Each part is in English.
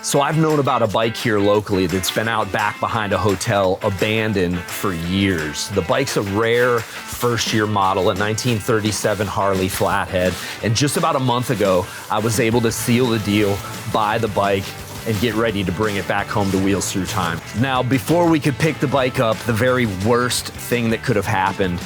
So I've known about a bike here locally that's been out back behind a hotel, abandoned for years. The bike's a rare first-year model, a 1937 Harley Flathead. And just about a month ago, I was able to seal the deal, buy the bike, and get ready to bring it back home to Wheels Through Time. Now, before we could pick the bike up, the very worst thing that could have happened.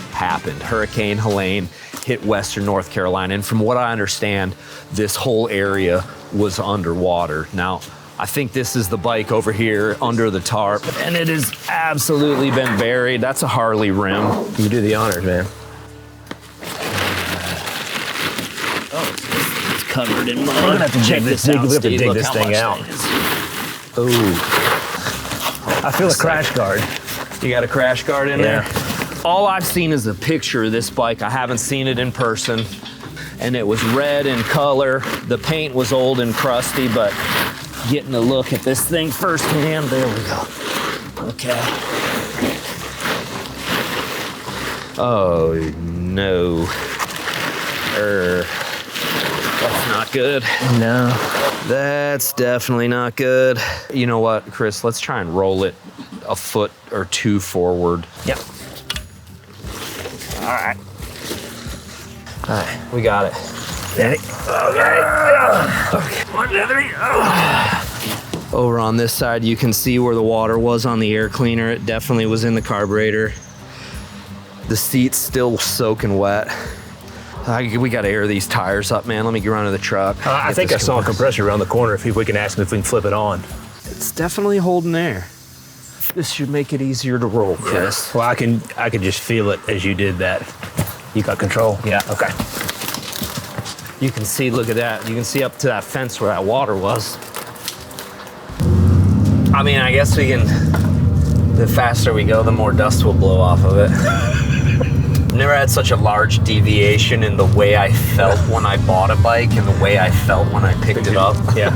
Hurricane Helene hit western North Carolina, and from what I understand, this whole area was underwater. Now, I think this is the bike over here under the tarp, and it has absolutely been buried. That's a Harley rim. You do the honors, man. Oh, it's covered in mud. We're gonna have to check this out. We have to dig this thing out. Oh, I feel a crash guard. You got a crash guard in there? All I've seen is a picture of this bike. I haven't seen it in person. And it was red in color. The paint was old and crusty, but getting a look at this thing firsthand, there we go. Okay. Oh, no. That's not good. No. That's definitely not good. You know what, Chris? Let's try and roll it a foot or two forward. Yep. All right. All right, we got it. Ready? Okay. 1, 2, 3. Oh. Over on this side, you can see where the water was on the air cleaner. It definitely was in the carburetor. The seat's still soaking wet. We got to air these tires up, man. Let me get around to the truck. I think I saw a compressor around the corner. If we can ask him if we can flip it on. It's definitely holding air. This should make it easier to roll, Chris. Well, I can just feel it as you did that. You got control? Yeah. Okay. You can see, look at that. You can see up to that fence where that water was. I mean, I guess we can, the faster we go, the more dust will blow off of it. I've never had such a large deviation in the way I felt when I bought a bike and the way I felt when I picked it up. Yeah,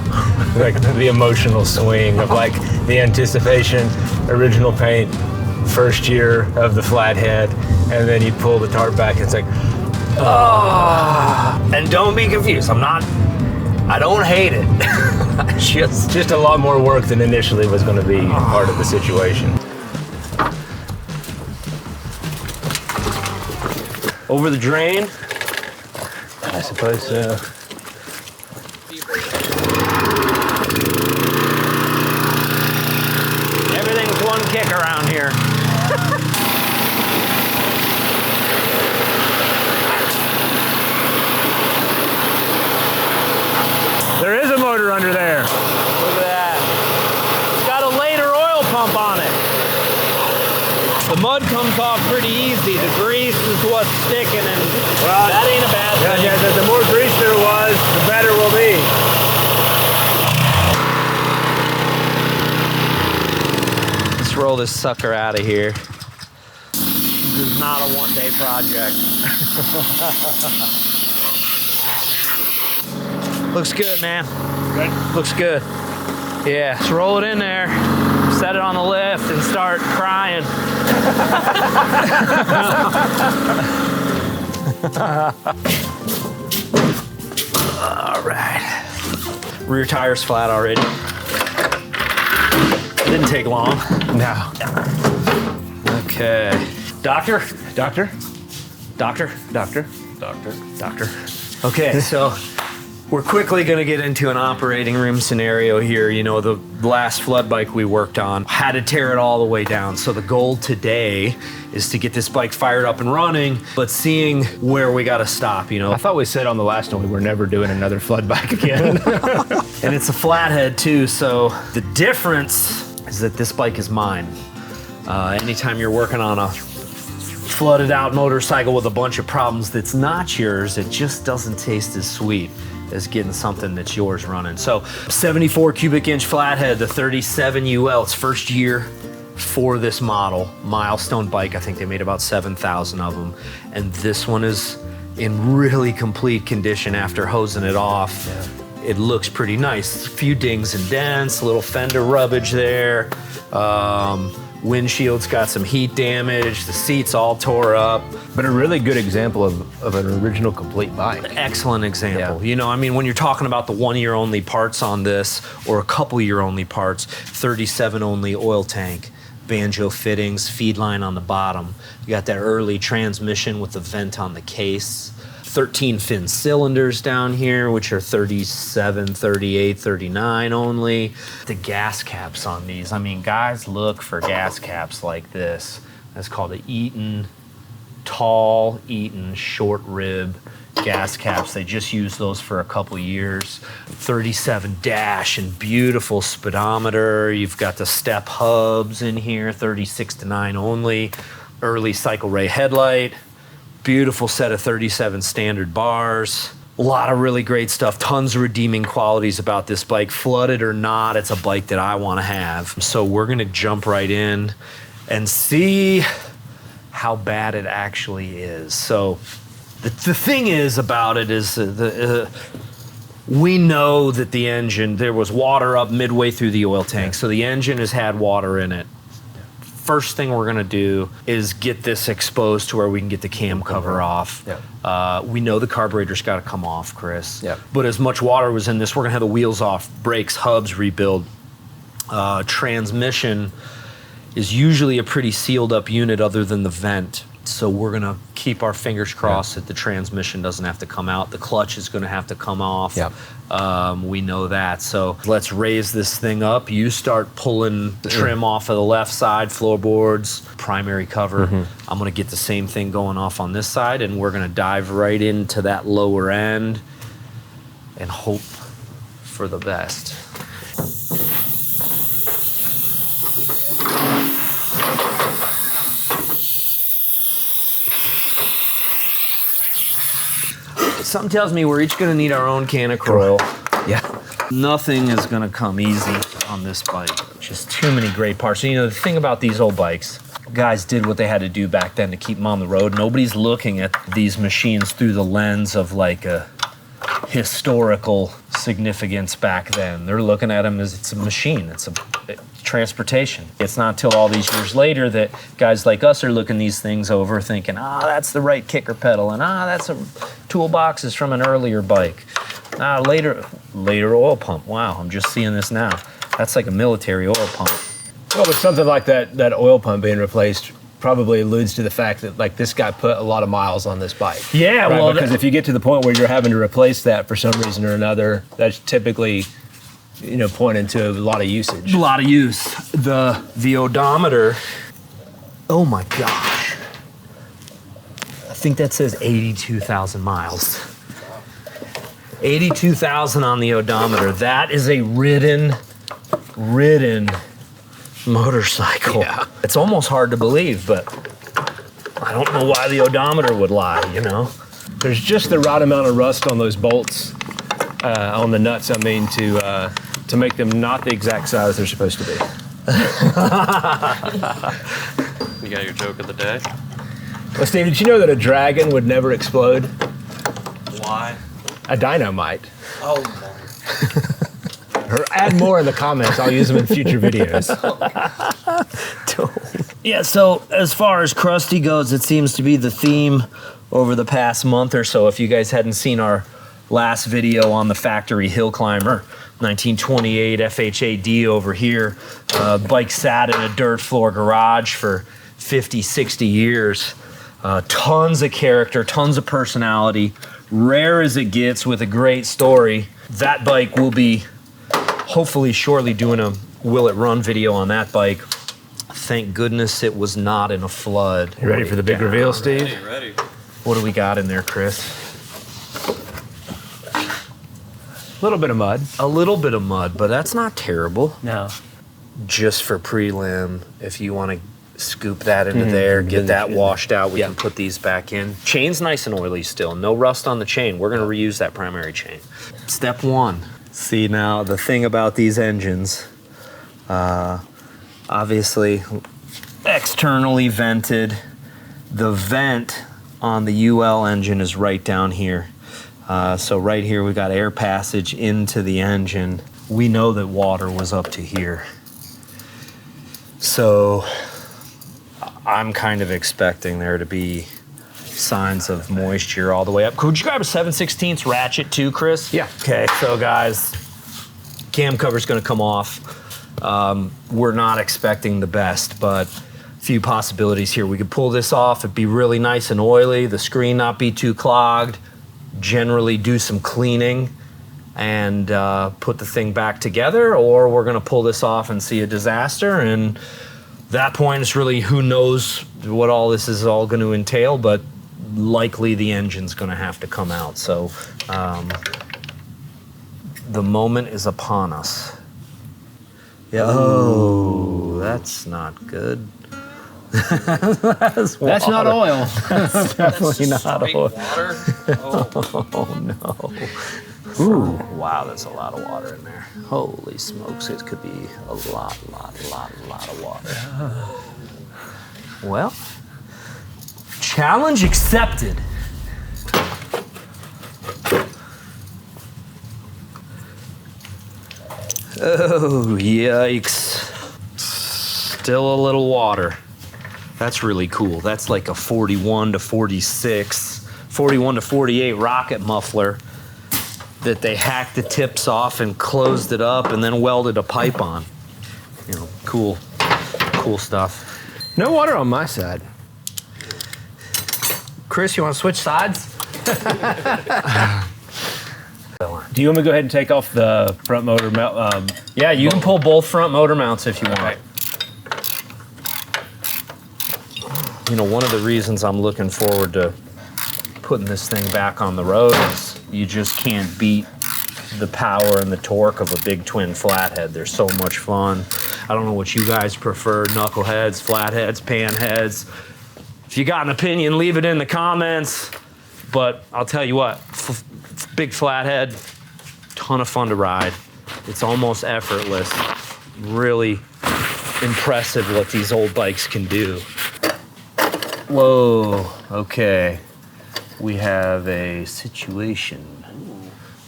like the emotional swing of like the anticipation, original paint, first year of the Flathead, and then you pull the tarp back and it's like, oh. And don't be confused, I don't hate it. just a lot more work than initially was going to be part of the situation. Over the drain? I suppose so. Everything's one kick around here. There is a motor under there. Look at that. It's got a later oil pump on it. The mud comes off pretty easy. The grease is what's sticking, and that ain't a bad thing. Yeah, the more grease there was, the better we'll be. Let's roll this sucker out of here. This is not a one-day project. Looks good, man. Good? Looks good. Yeah, let's roll it in there, set it on the lift, and start crying. All right. Rear tire's flat already. Didn't take long. No. Okay. Doctor? Doctor? Doctor? Doctor? Doctor? Doctor. Okay, so we're quickly going to get into an operating room scenario here. You know, the last flood bike we worked on had to tear it all the way down. So the goal today is to get this bike fired up and running, but seeing where we got to stop, you know. I thought we said on the last one we were never doing another flood bike again. And it's a Flathead too, so the difference is that this bike is mine. Anytime you're working on a flooded out motorcycle with a bunch of problems that's not yours, it just doesn't taste as sweet as getting something that's yours running. So 74 cubic inch Flathead, the 37 UL, it's first year for this model. Milestone bike, I think they made about 7,000 of them. And this one is in really complete condition after hosing it off. Yeah. It looks pretty nice. A few dings and dents, a little fender rubbage there. Windshield's got some heat damage. The seat's all tore up. But a really good example of an original complete bike. Excellent example. Yeah. You know, I mean, when you're talking about the 1 year only parts on this, or a couple year only parts, 37 only oil tank, banjo fittings, feed line on the bottom. You got that early transmission with the vent on the case. 13 fin cylinders down here, which are 37, 38, 39 only. The gas caps on these, I mean, guys look for gas caps like this. That's called a Eaton, tall Eaton short rib gas caps. They just used those for a couple years. 37 dash and beautiful speedometer. You've got the step hubs in here, 36-9 only. Early cycle ray headlight. Beautiful set of 37 standard bars. A lot of really great stuff. Tons of redeeming qualities about this bike. Flooded or not, it's a bike that I want to have. So we're going to jump right in and see how bad it actually is. So the thing is about it is we know that the engine, there was water up midway through the oil tank. So the engine has had water in it. First thing we're gonna do is get this exposed to where we can get the cam cover off. Yeah. We know the carburetor's gotta come off, Chris. Yeah. But as much water was in this, we're gonna have the wheels off, brakes, hubs rebuild. Transmission is usually a pretty sealed up unit other than the vent. So we're gonna keep our fingers crossed that the transmission doesn't have to come out. The clutch is gonna have to come off. Yeah. We know that. So let's raise this thing up. You start pulling the trim off of the left side, floorboards, primary cover. I'm gonna get the same thing going off on this side, and we're gonna dive right into that lower end and hope for the best. Something tells me we're each gonna need our own can of Croil. Yeah. Nothing is gonna come easy on this bike. Just too many great parts. You know, the thing about these old bikes, guys did what they had to do back then to keep them on the road. Nobody's looking at these machines through the lens of like a historical significance back then. They're looking at them as it's a machine, it's a transportation. It's not until all these years later that guys like us are looking these things over thinking, that's the right kicker pedal, and that's a toolboxes from an earlier bike. Later oil pump. Wow, I'm just seeing this now. That's like a military oil pump. Well, with something like that oil pump being replaced probably alludes to the fact that like this guy put a lot of miles on this bike. Yeah, right? well, because if you get to the point where you're having to replace that for some reason or another, that's typically, you know, pointing to a lot of usage. A lot of use. The odometer, oh my gosh. I think that says 82,000 miles. 82,000 on the odometer. That is a ridden motorcycle. Yeah. It's almost hard to believe, but I don't know why the odometer would lie, you know? There's just the right amount of rust on those bolts, on the nuts, I mean, to make them not the exact size they're supposed to be. You got your joke of the day? Well, Steve, did you know that a dragon would never explode? Why? A dyno might. Oh my. Or add more in the comments. I'll use them in future videos. Yeah, so as far as Krusty goes, it seems to be the theme over the past month or so. If you guys hadn't seen our last video on the factory hill climber, 1928 FHAD over here, bike sat in a dirt floor garage for 50, 60 years. Tons of character, tons of personality, rare as it gets with a great story. That bike will be hopefully shortly doing a Will It Run video on that bike. Thank goodness it was not in a flood. You ready for the big reveal, Steve? Ready. What do we got in there, Chris? A little bit of mud. A little bit of mud, but that's not terrible. No. Just for prelim, if you want to scoop that into there, get that washed out, we can put these back in. Chain's nice and oily still. No rust on the chain. We're going to reuse that primary chain. Step one. See, now the thing about these engines, obviously externally vented. The vent on the UL engine is right down here. So right here we got air passage into the engine. We know that water was up to here. So I'm kind of expecting there to be signs of moisture all the way up. Could you grab a 7/16 ratchet too, Chris? Yeah. Okay, so guys, cam cover's gonna come off. We're not expecting the best, but a few possibilities here. We could pull this off, it'd be really nice and oily, the screen not be too clogged, generally do some cleaning, and put the thing back together, or we're gonna pull this off and see a disaster, and that point it's really who knows what all this is all gonna entail, but likely the engine's gonna have to come out. So the moment is upon us. Yeah. Oh, that's not good. That's not oil. That's definitely That's not straight oil. water. Oh. Oh no. Ooh, wow, that's a lot of water in there. Holy smokes, it could be a lot of water. Well, challenge accepted. Oh, yikes. Still a little water. That's really cool. That's like a 41 to 46, 41 to 48 rocket muffler that they hacked the tips off and closed it up and then welded a pipe on. You know, cool stuff. No water on my side. Chris, you want to switch sides? Do you want me to go ahead and take off the front motor mount? Yeah, you can pull both front motor mounts if you want. Okay. You know, one of the reasons I'm looking forward to putting this thing back on the road is you just can't beat the power and the torque of a big twin flathead. They're so much fun. I don't know what you guys prefer, knuckleheads, flatheads, panheads. If you got an opinion, leave it in the comments. But I'll tell you what, big flathead, ton of fun to ride. It's almost effortless. Really impressive what these old bikes can do. Whoa, okay. We have a situation.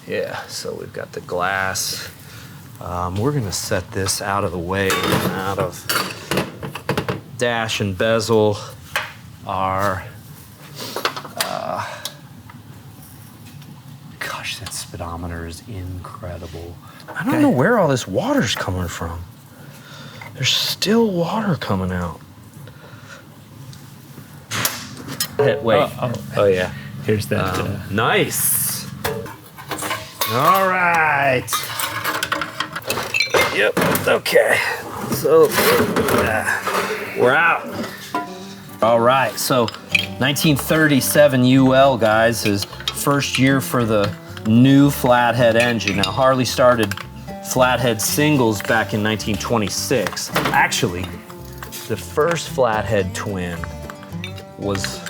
Yeah, so we've got the glass. We're gonna set this out of the way, out of dash and bezel are, gosh, that speedometer is incredible. I don't know where all this water's coming from. There's still water coming out. Wait. Oh yeah. Here's that. Nice. All right. Yep. Okay. So we're out. All right. So 1937 UL, guys, is first year for the new Flathead engine. Now Harley started Flathead singles back in 1926. Actually, the first Flathead twin was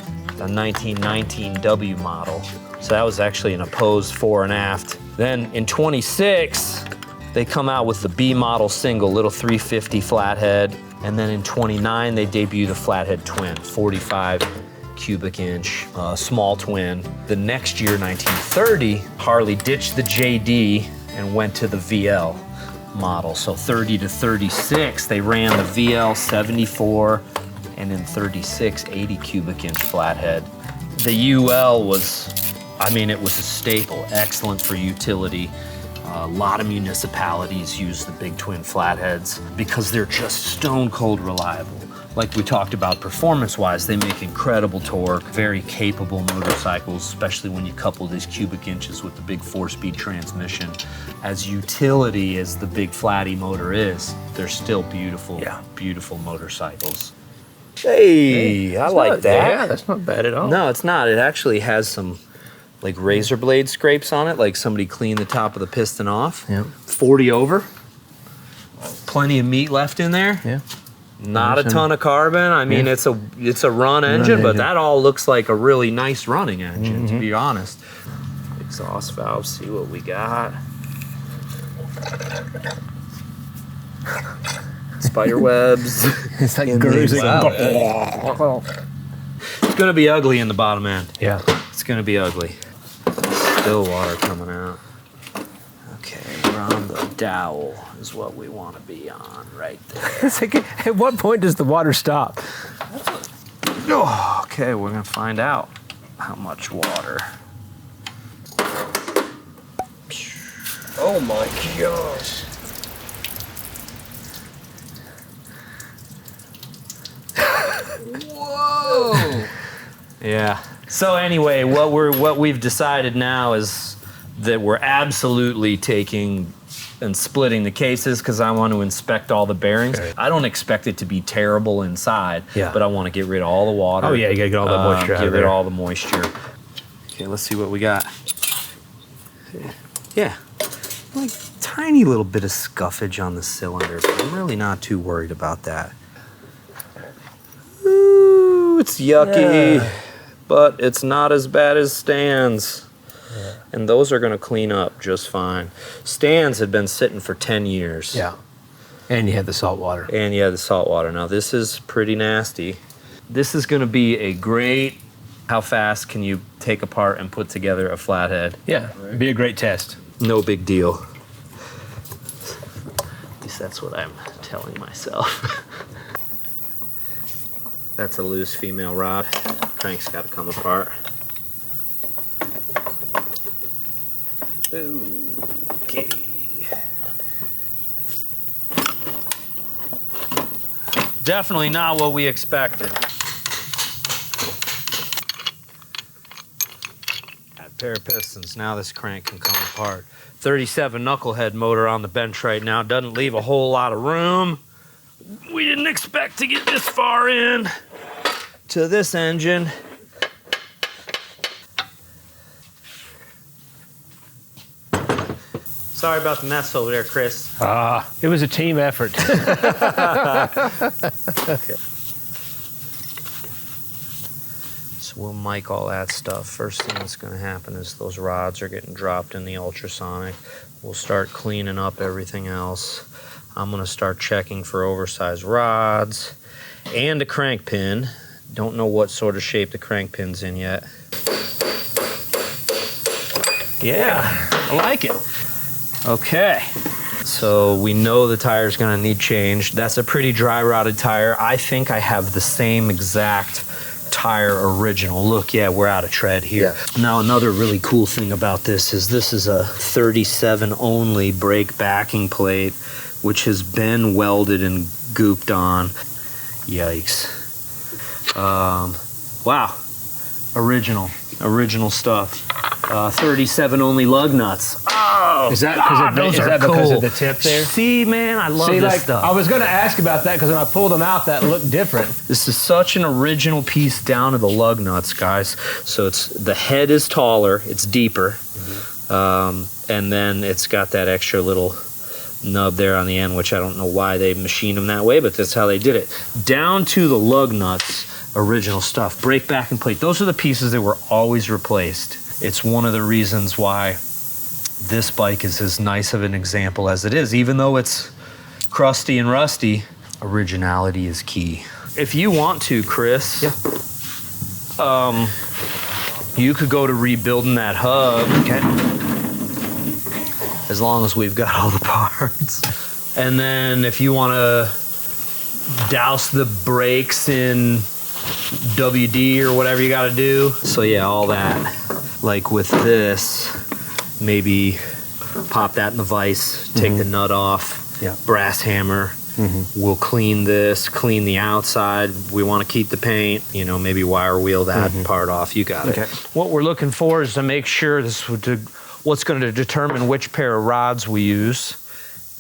a 1919 W model. So that was actually an opposed fore and aft. Then in 26, they come out with the B model single, little 350 Flathead. And then in 29, they debut the Flathead twin, 45 cubic inch, small twin. The next year, 1930, Harley ditched the JD and went to the VL model. So 30 to 36, they ran the VL 74, and in 36, 80 cubic inch Flathead. The UL was, I mean, it was a staple, excellent for utility. A lot of municipalities use the big twin Flatheads because they're just stone cold reliable. Like we talked about performance-wise, they make incredible torque, very capable motorcycles, especially when you couple these cubic inches with the big 4-speed transmission. As utility as the big Flatty motor is, they're still beautiful, beautiful motorcycles. Hey, I like that. Yeah, that's not bad at all. No, it's not. It actually has some like razor blade scrapes on it, like somebody cleaned the top of the piston off. Yeah. 40 over. Plenty of meat left in there. Yeah. Not a ton of carbon. I mean, it's a run engine, but that all looks like a really nice running engine, to be honest. Exhaust valve, see what we got. Spider webs. It's like gruesome. Wow. It's gonna be ugly in the bottom end. Yeah. It's gonna be ugly. Still water coming out. Okay, we're on the dowel is what we want to be on right there. It's like, at what point does the water stop? Oh, okay, we're gonna find out how much water. Oh my gosh. Whoa. Yeah. So anyway, what we've decided now is that we're absolutely taking and splitting the cases because I want to inspect all the bearings. Okay. I don't expect it to be terrible inside, Yeah. but I want to get rid of all the water. Oh yeah, you gotta get all the moisture out Get of rid there. of all the moisture. Okay, let's see what we got. Yeah, like tiny little bit of scuffage on the cylinder, but I'm really not too worried about that. Ooh, it's yucky, Yeah. but it's not as bad as Stan's. And those are gonna clean up just fine. Stan's had been sitting for 10 years. Yeah. And you had the salt water. And yeah, the salt water. Now this is pretty nasty. This is gonna be a great, how fast can you take apart and put together a flathead? Yeah, it'd be a great test. No big deal. At least that's what I'm telling myself. That's a loose female rod. Crank's gotta come apart. Okay. Definitely not what we expected. That pair of pistons, now this crank can come apart. 37 knucklehead motor on the bench right now, doesn't leave a whole lot of room. We didn't expect to get this far in to this engine. Sorry about the mess over there, Chris. It was a team effort. Okay. So we'll mic all that stuff. First thing that's going to happen is those rods are getting dropped in the ultrasonic. We'll start cleaning up everything else. I'm going to start checking for oversized rods and a crank pin. Don't know what sort of shape the crank pin's in yet. Yeah, I like it. Okay, so we know the tire's gonna need changed. That's a pretty dry rotted tire. I think I have the same exact tire original. Look, yeah, we're out of tread here. Yeah. Now another really cool thing about this is a 37 only brake backing plate, which has been welded and gooped on. Yikes. Wow, original stuff. 37 only lug nuts. Oh, Is that God, because those are because cool. of the tip there? See, man, I love See, this like, stuff. I was going to ask about that because when I pulled them out, that looked different. This is such an original piece down to the lug nuts, guys. So it's the head is taller, it's deeper, and then it's got that extra little nub there on the end, which I don't know why they machined them that way, but that's how they did it. Down to the lug nuts, original stuff. Brake backing plate. Those are the pieces that were always replaced. It's one of the reasons why this bike is as nice of an example as it is. Even though it's crusty and rusty, originality is key. If you want to, Chris, you could go to rebuilding that hub. Okay. As long as we've got all the parts. And then if you want to douse the brakes in WD or whatever you got to do. So yeah, all that. Like with this, maybe pop that in the vise, take the nut off, Yeah. brass hammer. We'll clean this, clean the outside. We want to keep the paint, you know, maybe wire wheel that part off. You got Okay. it. What we're looking for is to make sure what's going to determine which pair of rods we use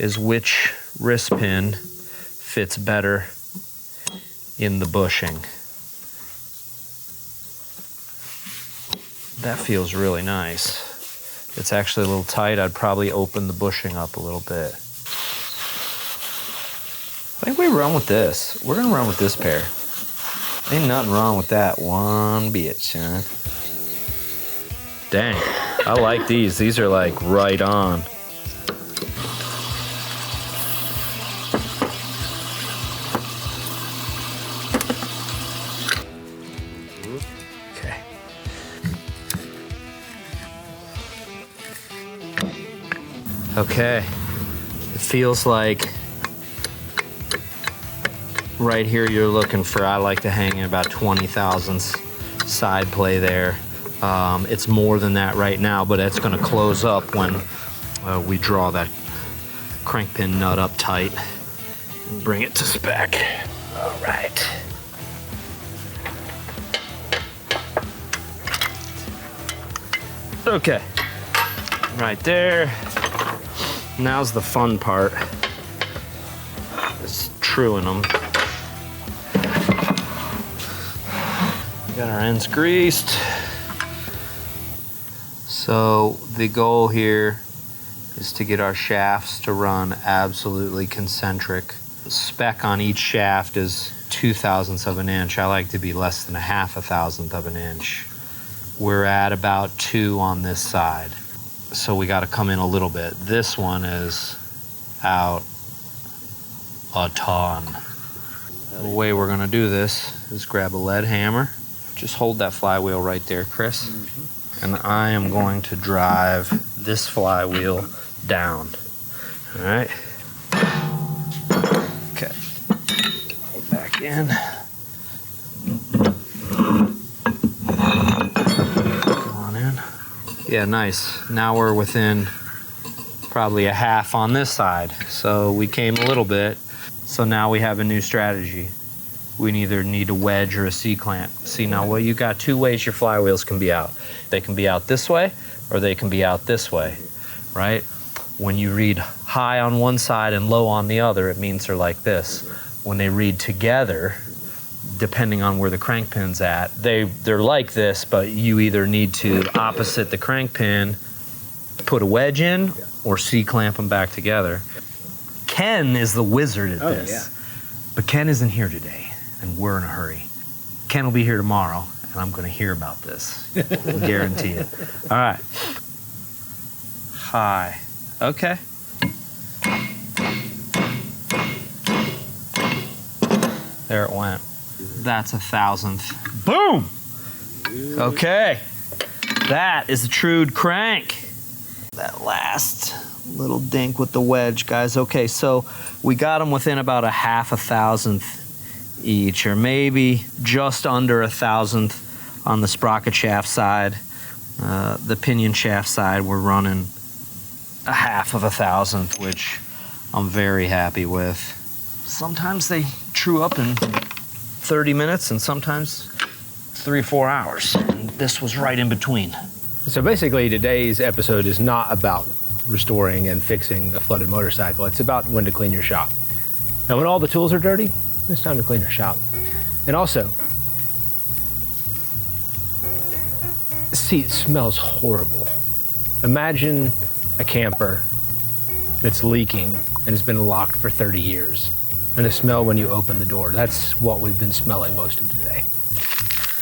is which wrist pin fits better in the bushing. That feels really nice. It's actually a little tight. I'd probably open the bushing up a little bit. I think we run with this. We're gonna run with this pair. Ain't nothing wrong with that one bit, son. Dang, I like these. These are like right on. Okay. Okay. feels like right here you're looking for, I like to hang in about 20 thousandths side play there. It's more than that right now, but it's gonna close up when we draw that crank pin nut up tight and bring it to spec. All right. Okay, right there. Now's the fun part. It's truing them. Got our ends greased. So the goal here is to get our shafts to run absolutely concentric. The spec on each shaft is 0.02 of an inch. I like to be less than 0.5 thousandth of an inch. We're at about 2 on this side. So we got to come in a little bit. This one is out a ton. The way we're gonna do this is grab a lead hammer. Just hold that flywheel right there, Chris. And I am going to drive this flywheel down. All right. Okay. Back in. Go on in. Yeah, nice. Now we're within probably a half on this side. So we came a little bit. So now we have a new strategy. We either need a wedge or a C-clamp. See, now, well, you got 2 ways your flywheels can be out. They can be out this way, or they can be out this way, right? When you read high on one side and low on the other, it means they're like this. When they read together, depending on where the crank pin's at, they're like this, but you either need to opposite the crank pin, put a wedge in, or C-clamp them back together. Ken is the wizard at this. Yeah. But Ken isn't here today, and we're in a hurry. Ken will be here tomorrow, and I'm going to hear about this. I guarantee it. All right. High. Okay. There it went. That's 1,000th. Boom! Okay. That is a trued crank. That last little dink with the wedge, guys. Okay, so we got them within about 0.5 thousandth each, or maybe just under 1,000th on the sprocket shaft side. The pinion shaft side, we're running 0.5 thousandth, which I'm very happy with. Sometimes they true up in 30 minutes and sometimes 3 or 4 hours. And this was right in between. So basically today's episode is not about restoring and fixing a flooded motorcycle. It's about when to clean your shop. And when all the tools are dirty, it's time to clean your shop. And also, this seat smells horrible. Imagine a camper that's leaking and has been locked for 30 years. And the smell when you open the door. That's what we've been smelling most of today.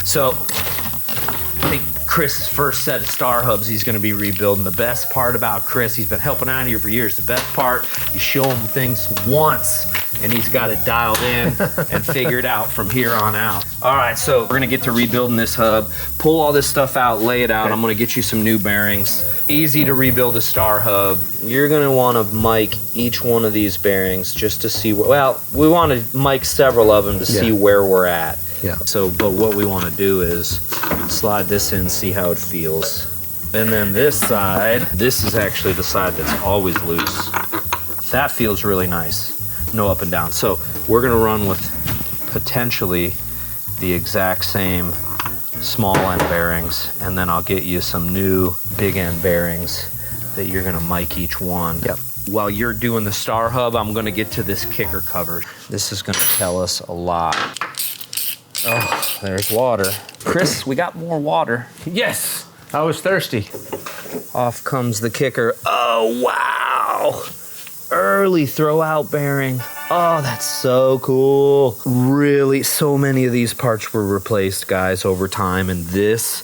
So, I think Chris's first set of star hubs he's going to be rebuilding. The best part about Chris, he's been helping out here for years. The best part, you show him things once, and he's got it dialed in and figured out from here on out. All right, so we're going to get to rebuilding this hub. Pull all this stuff out, lay it out. I'm going to get you some new bearings. Easy to rebuild a star hub. You're going to want to mic each one of these bearings just to see, well, we want to mic several of them to see where we're at. Yeah. So, but what we want to do is slide this in, see how it feels. And then this side, this is actually the side that's always loose. That feels really nice. No up and down. So we're gonna run with potentially the exact same small end bearings, and then I'll get you some new big end bearings that you're gonna mic each one. Yep. While you're doing the star hub, I'm gonna get to this kicker cover. This is gonna tell us a lot. Oh, there's water. Chris, we got more water. Yes, I was thirsty. Off comes the kicker. Oh, wow. Early throw out bearing. Oh, that's so cool. Really, so many of these parts were replaced, guys, over time, and this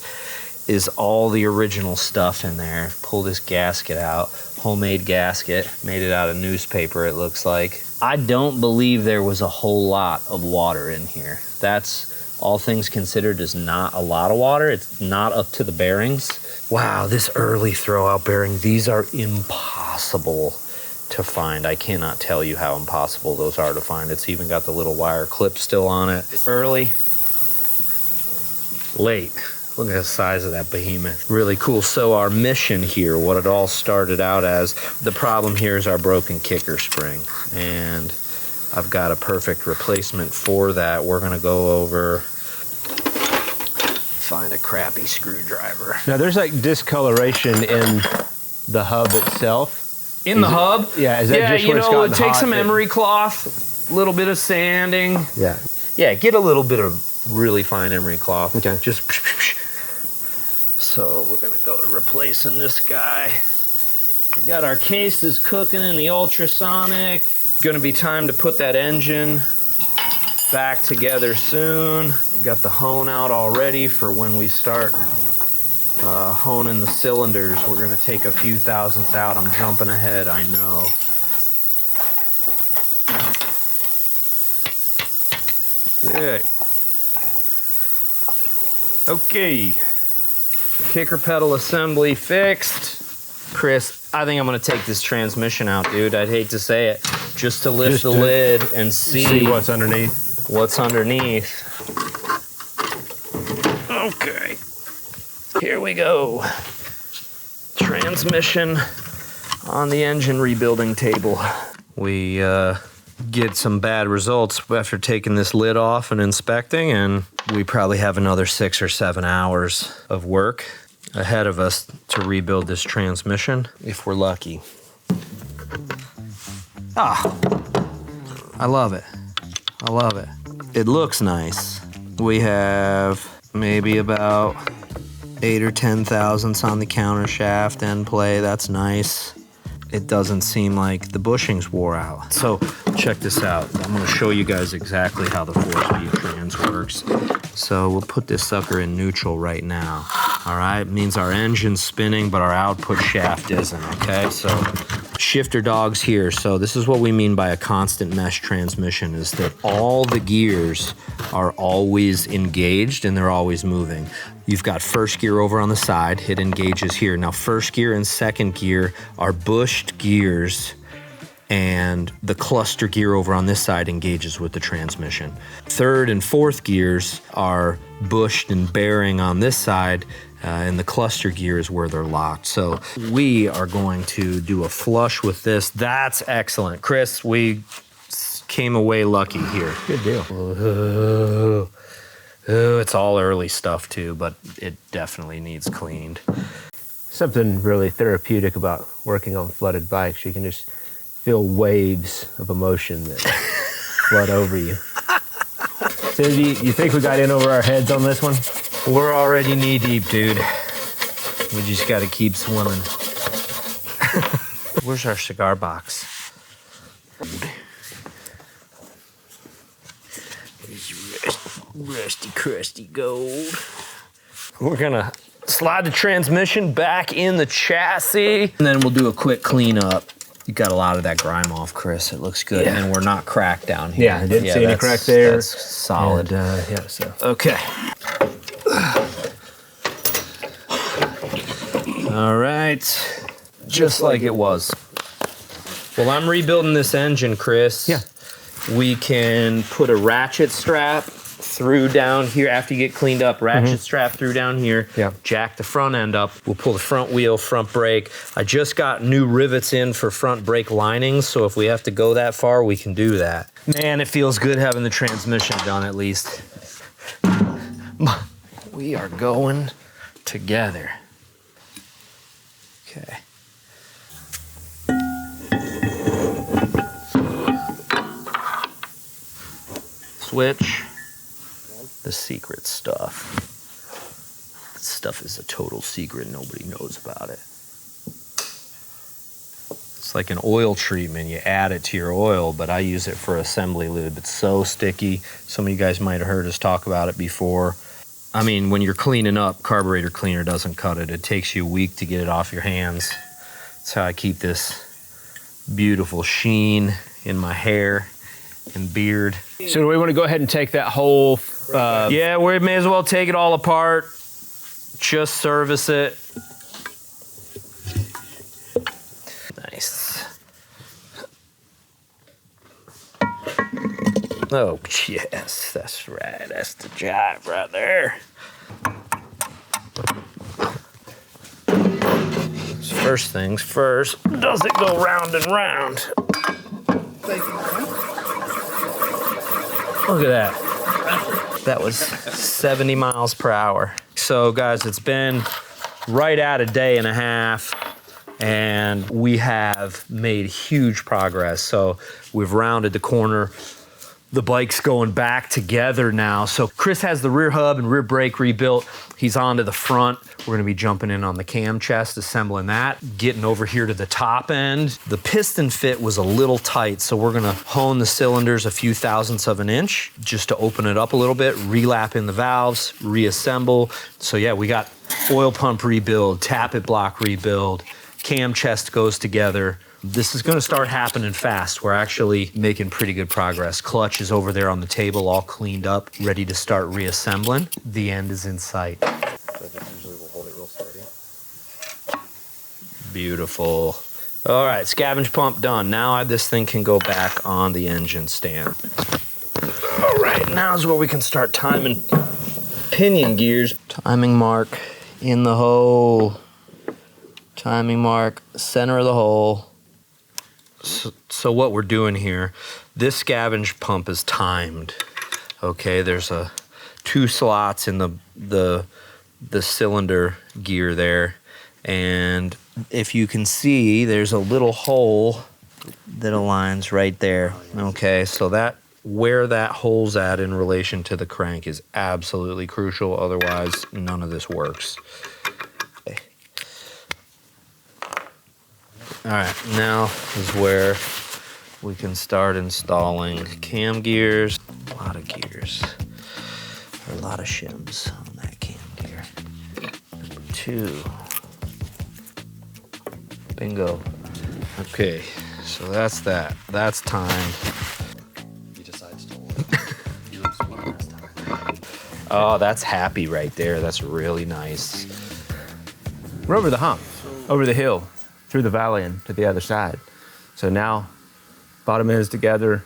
is all the original stuff in there. Pull this gasket out. Homemade gasket. Made it out of newspaper, it looks like. I don't believe there was a whole lot of water in here. That's, all things considered, is not a lot of water. It's not up to the bearings. Wow, this early throw out bearing, these are impossible to find. I cannot tell you how impossible those are to find. It's even got the little wire clip still on it. Early, late. Look at the size of that behemoth. Really cool. So our mission here, what it all started out as, the problem here is our broken kicker spring. And I've got a perfect replacement for that. We're gonna go over, find a crappy screwdriver. Now there's like discoloration in the hub itself. In the hub? Yeah, is that just where it's gotten take hot some that- emery cloth, a little bit of sanding. Yeah. Yeah, get a little bit of really fine emery cloth. Okay. Just. So we're gonna go to replacing this guy. We got our cases cooking in the ultrasonic. Gonna be time to put that engine back together soon. Got the hone out already for when we start honing the cylinders. We're gonna take a few thousandths out. I'm jumping ahead, I know. Good. Okay. Kicker pedal assembly fixed. Chris, I think I'm gonna take this transmission out, dude. I'd hate to say it. Just to lift the lid and see what's underneath. What's underneath. Okay. Here we go. Transmission on the engine rebuilding table. We get some bad results after taking this lid off and inspecting, and we probably have another 6 or 7 hours of work ahead of us to rebuild this transmission, if we're lucky. Ah, I love it. I love it. It looks nice. We have maybe about 8 or 10 thousandths on the counter shaft end play. That's nice. It doesn't seem like the bushings wore out. So check this out. I'm gonna show you guys exactly how the 4-speed trans works. So we'll put this sucker in neutral right now. All right, it means our engine's spinning, but our output shaft isn't, okay? So shifter dog's here. So this is what we mean by a constant mesh transmission, is that all the gears are always engaged and they're always moving. You've got first gear over on the side, it engages here. Now first gear and second gear are bushed gears, and the cluster gear over on this side engages with the transmission. Third and fourth gears are bushed and bearing on this side, and the cluster gear is where they're locked. So we are going to do a flush with this. That's excellent. Chris, we came away lucky here. Good deal. It's all early stuff too, but it definitely needs cleaned. Something really therapeutic about working on flooded bikes. You can just feel waves of emotion that flood over you. So you think we got in over our heads on this one? We're already knee deep, dude. We just gotta keep swimming. Where's our cigar box? Rusty, crusty gold. We're gonna slide the transmission back in the chassis, and then we'll do a quick cleanup. You got a lot of that grime off, Chris. It looks good, Yeah. and we're not cracked down here. Yeah, I didn't see any crack there. That's solid. And, yeah, so. Okay. All right. Just like it was. Well, I'm rebuilding this engine, Chris. Yeah. We can put a ratchet strap through down here after you get cleaned up. Ratchet strap through down here. Yeah. Jack the front end up. We'll pull the front wheel, front brake. I just got new rivets in for front brake linings, so if we have to go that far, we can do that. Man, it feels good having the transmission done at least. We are going together. Okay. Switch. The secret stuff. This stuff is a total secret. Nobody knows about it. It's like an oil treatment. You add it to your oil, but I use it for assembly lube. It's so sticky. Some of you guys might have heard us talk about it before. I mean, when you're cleaning up, carburetor cleaner doesn't cut it. It takes you a week to get it off your hands. That's how I keep this beautiful sheen in my hair and beard. So do we want to go ahead and take that whole... Yeah, we may as well take it all apart. Just service it. Nice. Oh, yes, that's right. That's the jive right there. First things first, does it go round and round? Look at that. That was 70 miles per hour. So guys, it's been right at a day and a half, and we have made huge progress. So we've rounded the corner. The bike's going back together now. So Chris has the rear hub and rear brake rebuilt. He's onto the front. We're gonna be jumping in on the cam chest, assembling that, getting over here to the top end. The piston fit was a little tight, so we're gonna hone the cylinders a few thousandths of an inch just to open it up a little bit, relap in the valves, reassemble. So yeah, we got oil pump rebuild, tappet block rebuild, cam chest goes together. This is gonna start happening fast. We're actually making pretty good progress. Clutch is over there on the table, all cleaned up, ready to start reassembling. The end is in sight. Usually we'll hold it real steady. Beautiful. All right, scavenge pump done. Now this thing can go back on the engine stand. All right, now's where we can start timing pinion gears. Timing mark in the hole. Timing mark, center of the hole. So what we're doing here, this scavenge pump is timed. Okay, there's two slots in the cylinder gear there, and if you can see, there's a little hole that aligns right there. Okay, so that where that hole's at in relation to the crank is absolutely crucial. Otherwise, none of this works. All right, now is where we can start installing cam gears. A lot of gears, a lot of shims on that cam gear. Number 2. Bingo. Okay, so that's that. That's time. He decides to hold it. He looks one last time. Oh, that's happy right there. That's really nice. We're over the hump, over the hill, through the valley and to the other side. So now, bottom end is together,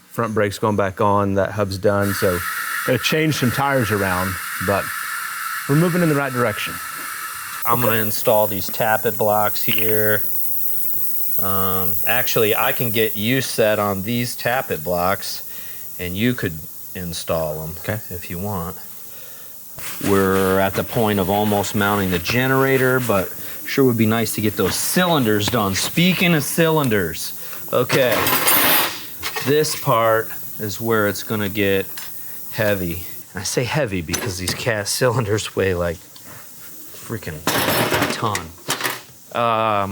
front brake's going back on, that hub's done. So gotta change some tires around, but we're moving in the right direction. I'm gonna install these tappet blocks here. Actually, I can get you set on these tappet blocks, and you could install them if you want. We're at the point of almost mounting the generator, but sure would be nice to get those cylinders done. Speaking of cylinders, okay, this part is where it's gonna get heavy. And I say heavy because these cast cylinders weigh like freaking a ton.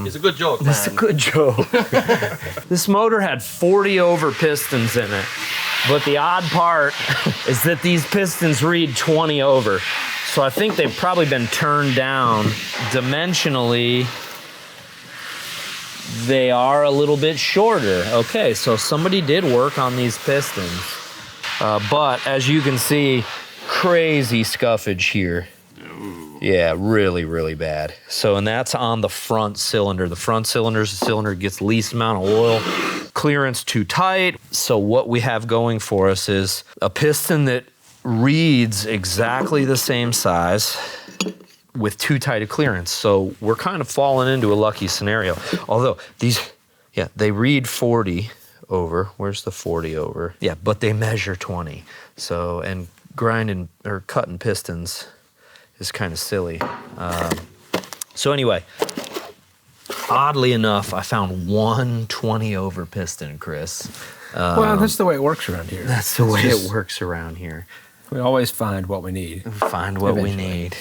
It's a good joke, man. It's a good joke. This motor had 40 over pistons in it, but the odd part is that these pistons read 20 over. So I think they've probably been turned down dimensionally. They are a little bit shorter. Okay, so somebody did work on these pistons. But as you can see, crazy scuffage here. Yeah, really, really bad. So, and that's on the front cylinder. The front cylinder is the cylinder that gets least amount of oil. Clearance too tight. So what we have going for us is a piston that reads exactly the same size with too tight a clearance. So we're kind of falling into a lucky scenario. Although these, yeah, they read 40 over. Where's the 40 over? Yeah, but they measure 20. So, and grinding or cutting pistons is kind of silly. So anyway, oddly enough, I found one 20 over piston, Chris. Well, that's the way it works around here. That's the way it works around here. We always find what we need. Find what we need.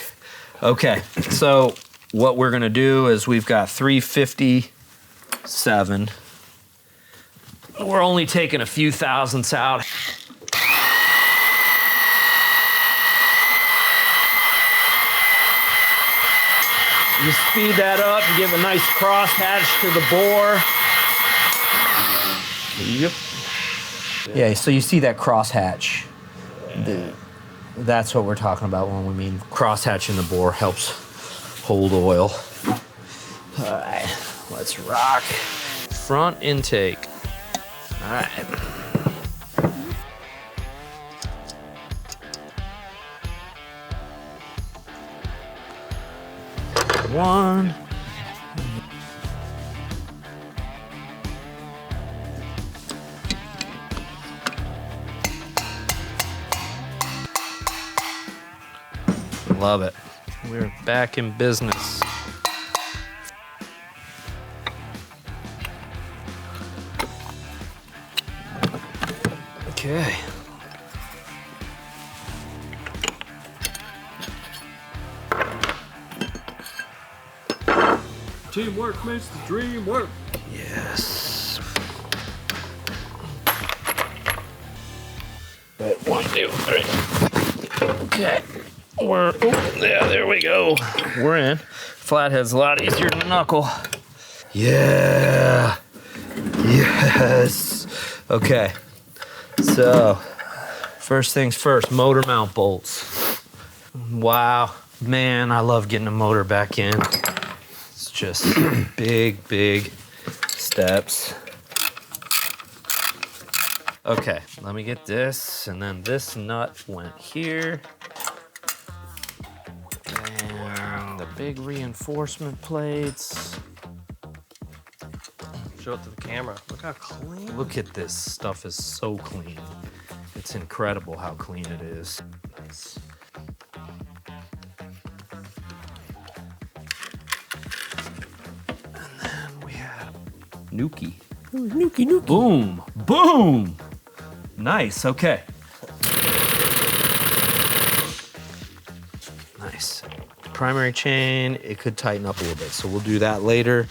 Okay, so what we're gonna do is we've got 357. We're only taking a few thousandths out. You speed that up and give a nice crosshatch to the bore. Yep. Yeah, so you see that crosshatch. That's what we're talking about when we mean crosshatch in the bore helps hold oil. All right, let's rock. Front intake. All right. one. Love it. We're back in business. Okay. Teamwork makes the dream work. Yes. One, two, three. Okay. There we go. We're in. Flathead's a lot easier to knuckle. Yeah. Yes. Okay. So, first things first, motor mount bolts. Wow. Man, I love getting a motor back in. It's just big steps. Okay, let me get this, and then this nut went here. And the big reinforcement plates. Show it to the camera. Look how clean. Look at this stuff is so clean. It's incredible how clean it is. Nice. And then we have Nuki. Nuki. Boom. Boom. Nice. Okay. Nice. Primary chain, it could tighten up a little bit, so we'll do that later.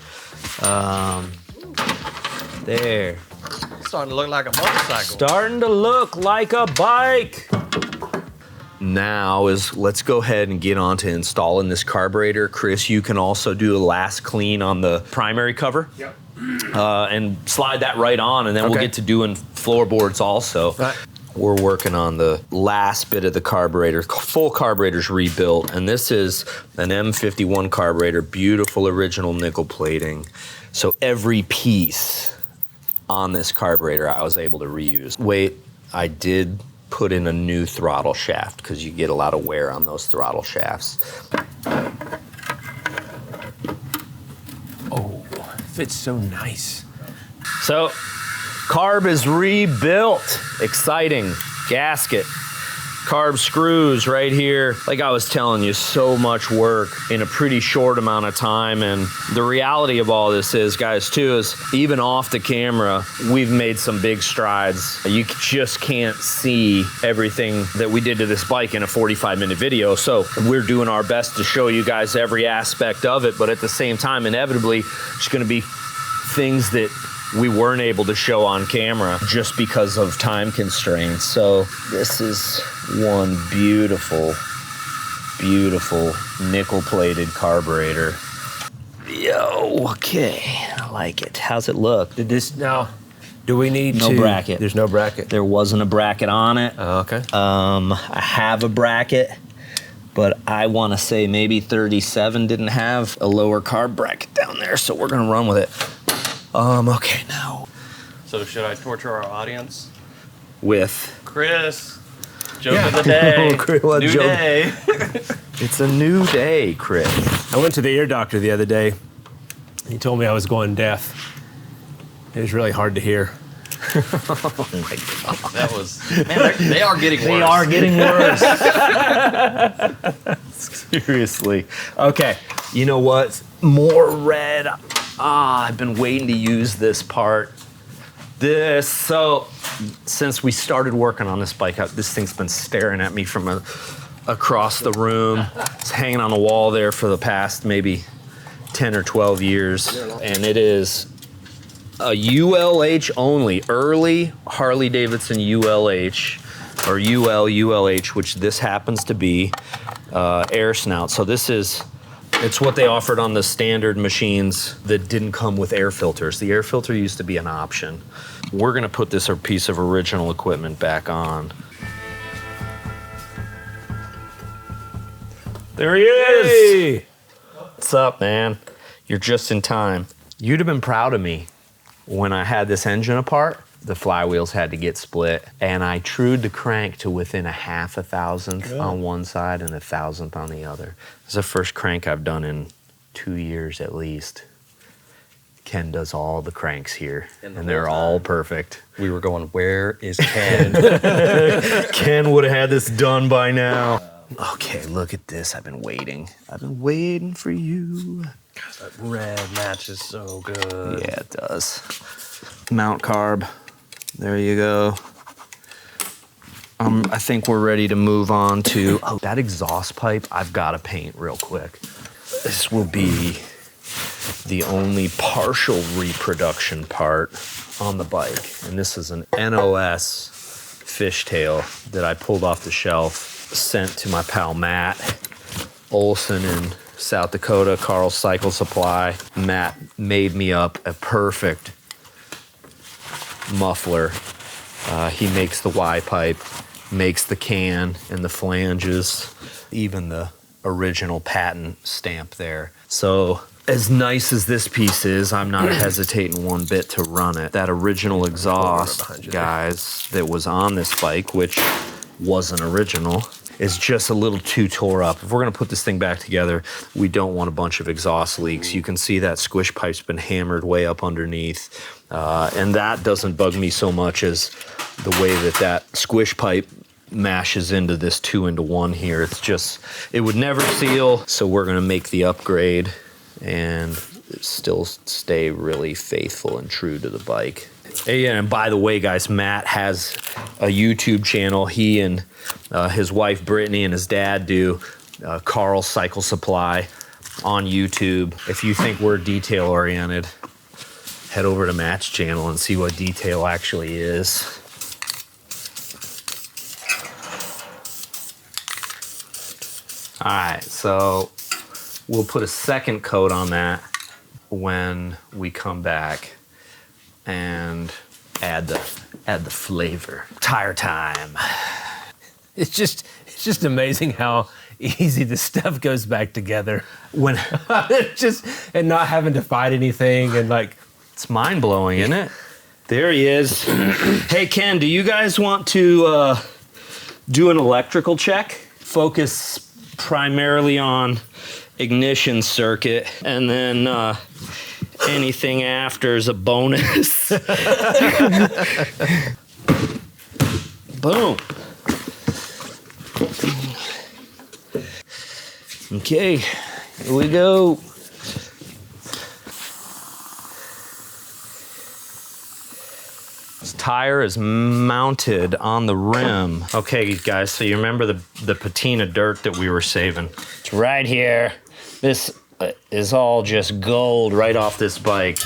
There. Starting to look like a motorcycle. Starting to look like a bike. Now let's go ahead and get on to installing this carburetor. Chris, you can also do a last clean on the primary cover. Yep. And slide that right on, and then we'll get to doing floorboards also. Right. We're working on the last bit of the carburetor. Full carburetor's rebuilt, and this is an M51 carburetor, beautiful original nickel plating. So every piece on this carburetor I was able to reuse. Wait, I did put in a new throttle shaft because you get a lot of wear on those throttle shafts. Oh, fits so nice. So, carb is rebuilt. Exciting. Gasket. Carb screws right here. Like I was telling you, so much work in a pretty short amount of time. And the reality of all this is, guys, too, is even off the camera, we've made some big strides. You just can't see everything that we did to this bike in a 45-minute video. So we're doing our best to show you guys every aspect of it. But at the same time, inevitably, there's going to be things that we weren't able to show on camera just because of time constraints. So this is one beautiful nickel-plated carburetor. Yo, okay, I like it. How's it look? Did this now? Do we need No bracket. There's no bracket. There wasn't a bracket on it. Oh, okay. I have a bracket, but I want to say maybe 37 didn't have a lower carb bracket down there, so we're gonna run with it. Okay, now. So should I torture our audience? With Chris, joke of the day. What New joke? day. It's a new day, Chris. I went to the ear doctor the other day. He told me I was going deaf. It was really hard to hear. Oh my God. That was, man, they are getting worse. They are getting worse. Seriously. Okay, you know what? More red. I've been waiting to use this part. So, since we started working on this bike, this thing's been staring at me from across the room. It's hanging on the wall there for the past maybe 10 or 12 years. And it is a ULH only, early Harley-Davidson ULH, or ULH, which this happens to be, air snout. So it's what they offered on the standard machines that didn't come with air filters. The air filter used to be an option. We're gonna put this piece of original equipment back on. There he is! What's up, man? You're just in time. You'd have been proud of me when I had this engine apart. The flywheels had to get split, and I trued the crank to within a 0.5 thousandth on one side and 1,000th on the other. It's the first crank I've done in 2 years at least. Ken does all the cranks here, and they're all perfect. We were going, where is Ken? Ken would have had this done by now. Okay, look at this. I've been waiting. I've been waiting for you. That red matches so good. Yeah, it does. Mount carb. There you go. I think we're ready to move on to that exhaust pipe. I've got to paint real quick. This will be the only partial reproduction part on the bike. And this is an NOS fishtail that I pulled off the shelf, sent to my pal Matt Olson in South Dakota, Carl's Cycle Supply. Matt made me up a perfect muffler. He makes the Y pipe, makes the can and the flanges, even the original patent stamp there. So as nice as this piece is, I'm not hesitating one bit to run it. That original exhaust, guys, that was on this bike, which wasn't original, is just a little too tore up. If we're gonna put this thing back together, we don't want a bunch of exhaust leaks. You can see that squish pipe's been hammered way up underneath. And that doesn't bug me so much as the way that squish pipe mashes into this 2-into-1 here. It's just, it would never seal. So we're gonna make the upgrade and still stay really faithful and true to the bike. And by the way, guys, Matt has a YouTube channel. He and his wife Brittany and his dad do Carl's Cycle Supply on YouTube. If you think we're detail oriented, head over to Matt's channel and see what detail actually is. All right, so we'll put a second coat on that when we come back and add the flavor. Tire time. It's just amazing how easy this stuff goes back together. When and not having to fight anything and like, it's mind blowing, isn't it? There he is. Hey Ken, do you guys want to do an electrical check? Focus primarily on ignition circuit, and then anything after is a bonus. Boom. Okay, here we go. This tire is mounted on the rim. Okay, guys, so you remember the patina dirt that we were saving? It's right here. This is all just gold right off this bike.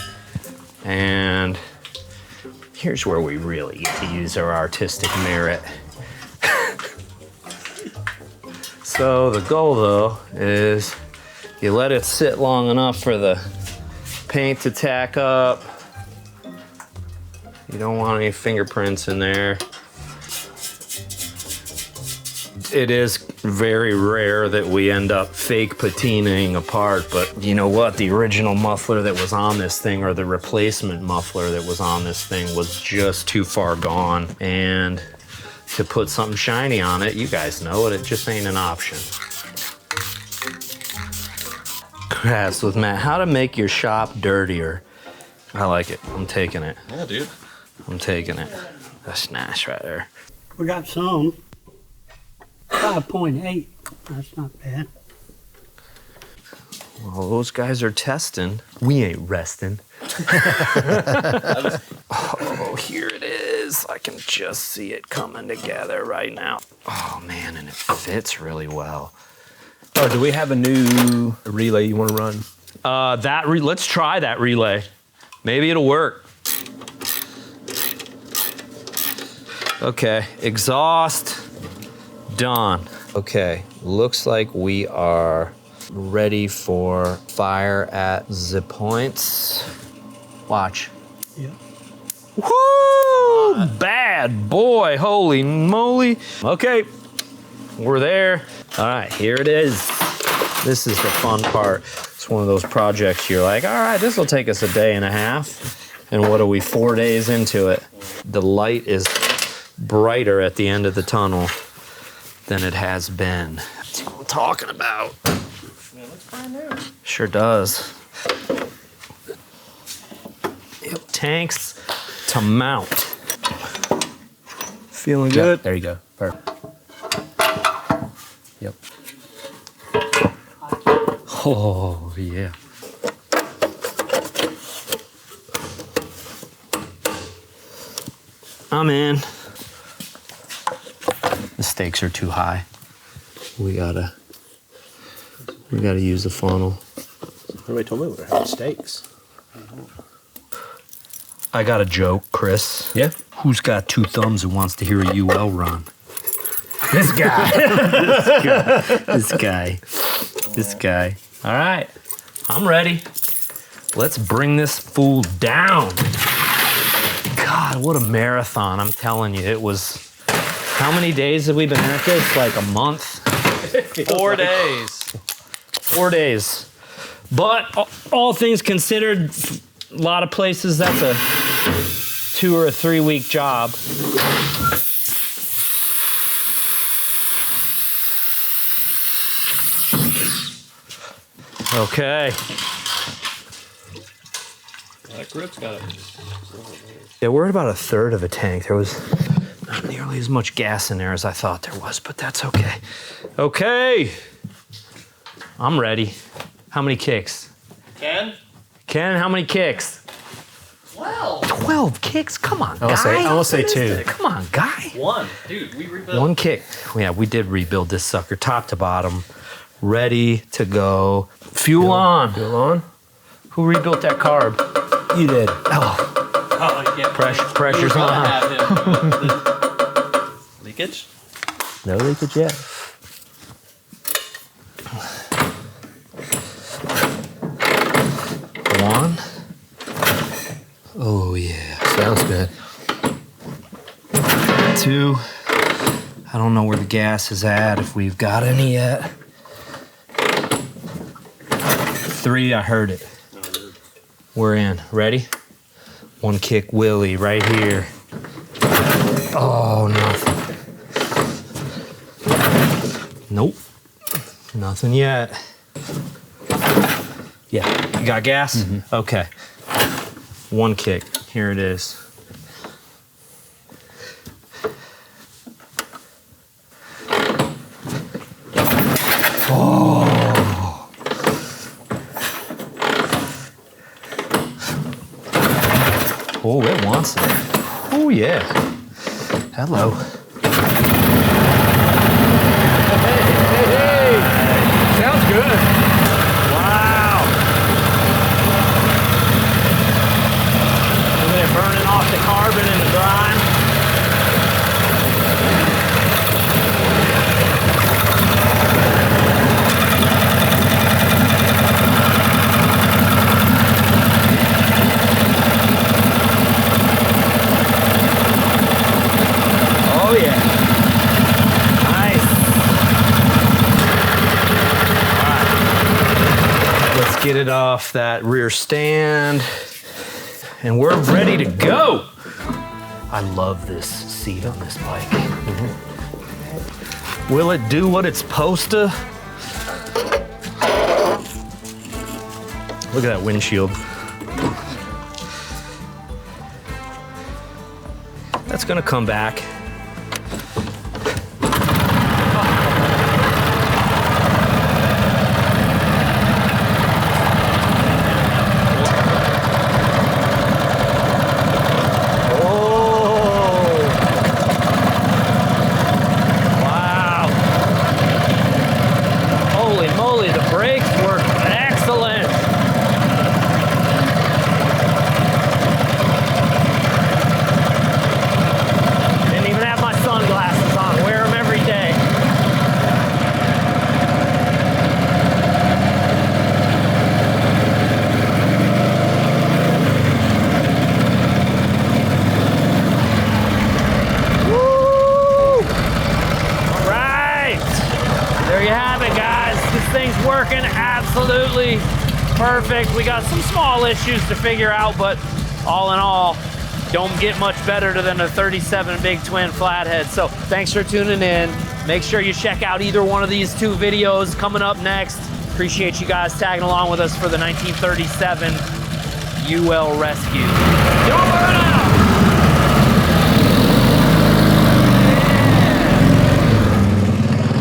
And here's where we really get to use our artistic merit. So the goal, though, is you let it sit long enough for the paint to tack up. You don't want any fingerprints in there. It is very rare that we end up fake patinaing apart, but you know what? The original muffler that was on this thing, or the replacement muffler that was on this thing, was just too far gone. And to put something shiny on it, you guys know it just ain't an option. Crafts with Matt. How to make your shop dirtier. I like it. I'm taking it. Yeah, dude. I'm taking it. That's nice right there. We got some. 5.8. That's not bad. Well, those guys are testing. We ain't resting. Oh, here it is. I can just see it coming together right now. Oh, man, and it fits really well. oh, do we have a new relay you want to run? Let's try that relay. Maybe it'll work. Okay, exhaust done. Okay, looks like we are ready for fire at the points. Watch. Yeah. Woo! Bad boy, holy moly. Okay, we're there. All right, here it is. This is the fun part. It's one of those projects you're like, all right, this will take us a day and a half. And what are we, 4 days into it? The light is brighter at the end of the tunnel than it has been. That's what I'm talking about. Sure does. Yep. Tanks to mount. Feeling good? There you go. Perfect. Yep. Oh, yeah. I'm in. The stakes are too high. We gotta use the funnel. Nobody told me we were having steaks. I got a joke, Chris. Yeah? Who's got 2 thumbs and wants to hear a UL run? This guy. This guy. All right. I'm ready. Let's bring this fool down. God, what a marathon. I'm telling you, it was. How many days have we been at this? Like a month? 4 days. 4 days. But all things considered, a lot of places that's a 2 or 3 week job. Okay. That grip's got it. Yeah, we're at about a third of a tank. There was not nearly as much gas in there as I thought there was, but that's okay. Okay. I'm ready. How many kicks? Ken? Ken, how many kicks? 12. 12 kicks? Come on, I'll guy. say 2. Come on, guy. 1. Dude, we rebuilt. 1 kick. Yeah, we did rebuild this sucker top to bottom. Ready to go. Fuel on. Fuel on? Who rebuilt that carb? You did. Oh, Oh, you can't pressure's on. have him. Leakage? No leakage yet. One. Oh, yeah. Sounds good. 2. I don't know where the gas is at, if we've got any yet. 3, I heard it. We're in. Ready? 1 kick Willie right here. Oh, nothing. Nope. Nothing yet. Yeah. You got gas? Mm-hmm. Okay. 1 kick. Here it is. Oh, it wants it. Oh, yeah. Hello. Hey. Sounds good. Wow. Look at it burning off the carbon and the grime. Oh yeah. Nice. All right. Let's get it off that rear stand. And we're ready to go. I love this seat on this bike. Mm-hmm. Will it do what it's supposed to? Look at that windshield. That's gonna come back. Working absolutely perfect. We got some small issues to figure out, but all in all, don't get much better than a 37 Big Twin Flathead. So thanks for tuning in. Make sure you check out either one of these 2 videos coming up next. Appreciate you guys tagging along with us for the 1937 UL Rescue. Don't burn us!